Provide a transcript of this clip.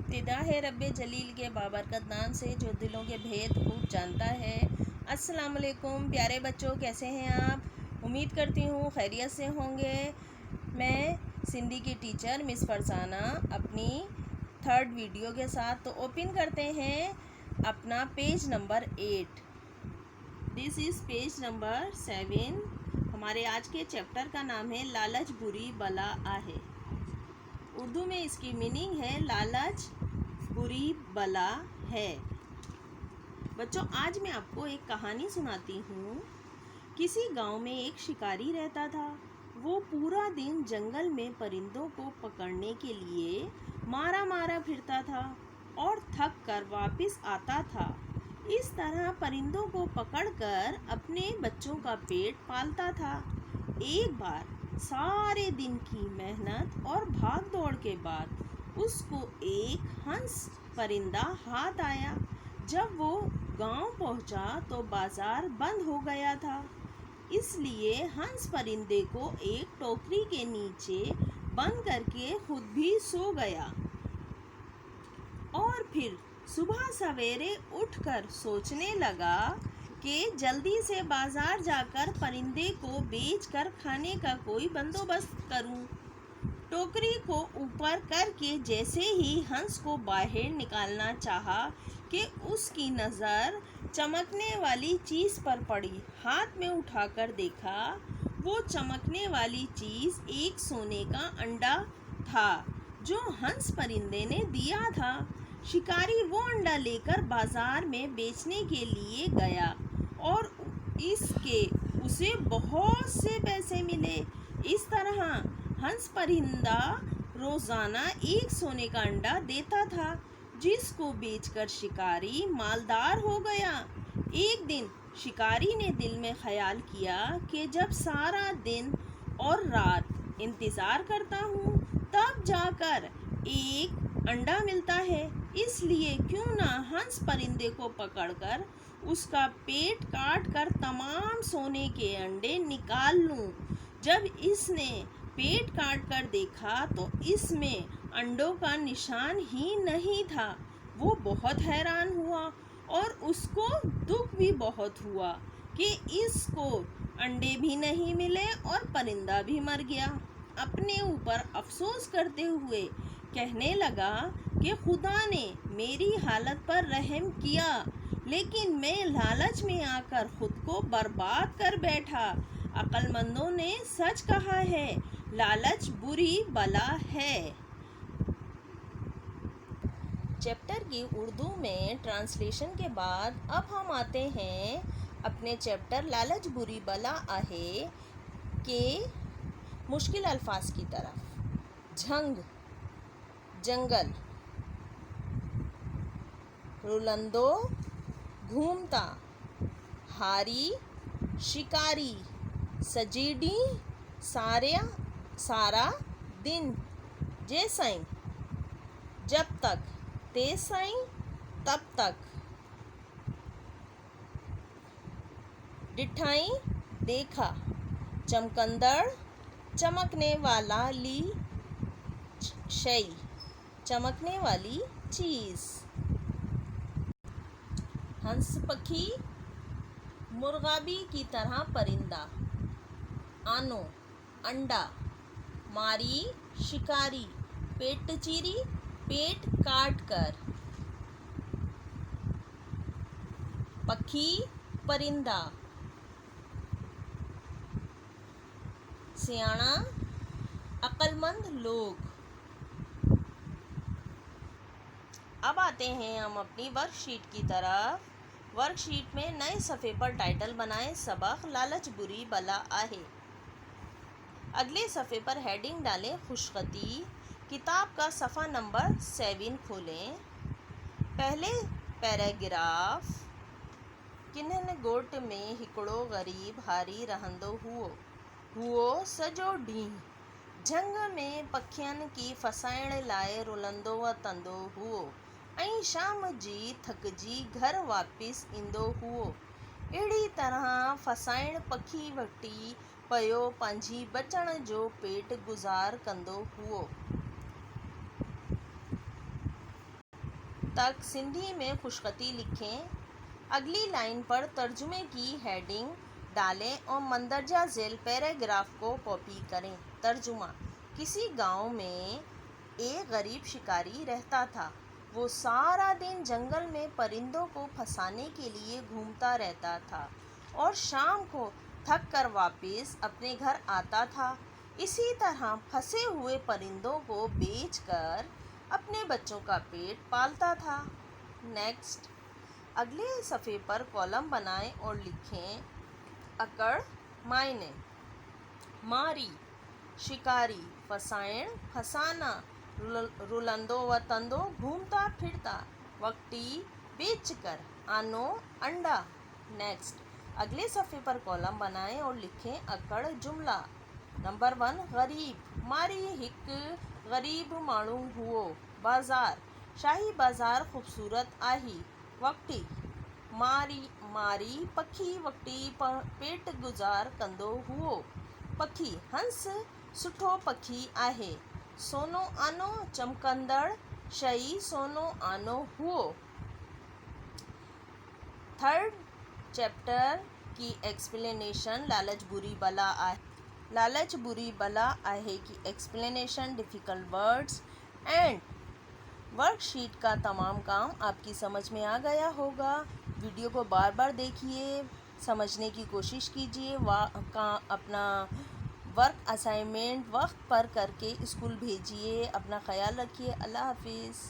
इब्तिदा है रब्बे जलील के बाबरकत नाम से जो दिलों के भेद खूब जानता है। अस्सलाम वालेकुम प्यारे बच्चों, कैसे हैं आप? उम्मीद करती हूँ खैरियत से होंगे। मैं सिंधी की टीचर मिस फरजाना अपनी थर्ड वीडियो के साथ तो ओपन करते हैं अपना page number 8। This is page number 7। हमारे आज के चैप्टर का नाम है लालच बुरी बला आहे। उर्दू में इसकी मीनिंग है लालच बुरी बला है। बच्चों, आज मैं आपको एक कहानी सुनाती हूँ। किसी गांव में एक शिकारी रहता था। वो पूरा दिन जंगल में परिंदों को पकड़ने के लिए मारा फिरता था और थक कर वापस आता था। इस तरह परिंदों को पकड़कर अपने बच्चों का पेट पालता था। एक बार सारे दिन की मेहनत और भाग दौड़ के बाद उसको एक हंस परिंदा हाथ आया। जब वो गांव पहुंचा तो बाजार बंद हो गया था, इसलिए हंस परिंदे को एक टोकरी के नीचे बंद करके खुद भी सो गया और फिर सुबह सवेरे उठकर सोचने लगा कि जल्दी से बाजार जाकर परिंदे को बेचकर खाने का कोई बंदोबस्त करूं। टोकरी को ऊपर करके जैसे ही हंस को बाहर निकालना चाहा कि उसकी नज़र चमकने वाली चीज़ पर पड़ी। हाथ में उठाकर देखा, वो चमकने वाली चीज़ एक सोने का अंडा था जो हंस परिंदे ने दिया था। शिकारी वो अंडा लेकर बाजार में बेचने के लिए गया और उसे बहुत से पैसे मिले। इस तरह हंस परिंदा रोज़ाना एक सोने का अंडा देता था, जिसको बेचकर शिकारी मालदार हो गया। एक दिन शिकारी ने दिल में ख्याल किया कि जब सारा दिन और रात इंतज़ार करता हूँ तब जाकर एक अंडा मिलता है, इसलिए क्यों ना हंस परिंदे को पकड़कर उसका पेट काट कर तमाम सोने के अंडे निकाल लूं। जब इसने पेट काट कर देखा तो इसमें अंडों का निशान ही नहीं था। वो बहुत हैरान हुआ और उसको दुख भी बहुत हुआ कि इसको अंडे भी नहीं मिले और परिंदा भी मर गया। अपने ऊपर अफसोस करते हुए कहने लगा कि खुदा ने मेरी हालत पर रहम किया, लेकिन मैं लालच में आकर खुद को बर्बाद कर बैठा। अक्लमंदों ने सच कहा है, लालच बुरी बला है। चैप्टर की उर्दू में ट्रांसलेशन के बाद अब हम आते हैं अपने चैप्टर लालच बुरी बला आहे के मुश्किल अल्फाज की तरफ। झंग जंगल, रुलंदो घूमता, हारी शिकारी, सजीडी सारा दिन, जैसाई जब तक, तेसाई तब तक, डिठाई देखा, चमकंदड़ चमकने वाला ली शई चमकने वाली चीज़, हंस पखी मुर्गाबी की तरह परिंदा, आनो अंडा, मारी शिकारी पेट चीरी पेट काट कर, पखी परिंदा, सियाणा अक्लमंद लोग। अब आते हैं हम अपनी वर्कशीट की तरफ। वर्कशीट में नए सफ़े पर टाइटल बनाएं, सबक लालच बुरी बला आहे। अगले सफ़े पर हेडिंग डालें, खुशखती। किताब का सफ़ा नंबर 7 खोलें। पहले पैराग्राफ, किन्हनि ॻोठ में हिकिड़ो ग़रीब हारी रहंदो हुओ सॼो ॾींहुं झंग में पखियुनि की फसाइण लाइ रुलंदो वतंदो हुओ ऐं शाम जी थकिजी घर वापसि ईंदो हुओ। अहिड़ी तरह फसाइण पखी वटी पियो पंहिंजी बचण जो पेट गुज़ार कंदो हुओ। تک سندھی میں خوشخطی لکھیں۔ اگلی لائن پر ترجمے کی ہیڈنگ ڈالیں اور مندرجہ ذیل پیراگراف کو کاپی کریں۔ ترجمہ: کسی گاؤں میں ایک غریب شکاری رہتا تھا۔ وہ سارا دن جنگل میں پرندوں کو پھنسانے کے لیے گھومتا رہتا تھا اور شام کو تھک کر واپس اپنے گھر آتا تھا۔ اسی طرح پھنسے ہوئے پرندوں کو بیچ کر اپنے بچوں کا پیٹ پالتا تھا۔ نیکسٹ، اگلے صفحے پر کالم بنائیں اور لکھیں: اکڑ معنی: ماری، شکاری، پھنسائن، پھنسانا، رلندو و تندو، گھومتا پھرتا، وکٹی، بیچ کر، آنو، انڈا۔ نیکسٹ، اگلے صفحے پر کالم بنائیں اور لکھیں: اکڑ جملہ نمبر 1 غریب: ماری ہک غریب ماڻهو هو۔ بازار: شاهي بازار خوبصورت آهي۔ وکٹي: ماري پکي وڪٽي پيٽ گذار ڪندو هو۔ پکي: هنس سٺو پکي آهي۔ سونو آنو چمڪندڙ شيءِ سونو آنو هو۔ تھرڈ چیپٹر کی ایکسپلینیشن لالچ بری بلا آهي۔ لالچ بری بلا آهي کی explanation difficult words and work sheet کا تمام کام آپ کی سمجھ میں آ گیا ہوگا۔ ویڈیو کو بار بار دیکھیے، سمجھنے کی کوشش کیجیے، اپنا ورک اسائنمنٹ وقت پر کر کے اسکول بھیجیے۔ اپنا خیال رکھیے۔ اللہ حافظ۔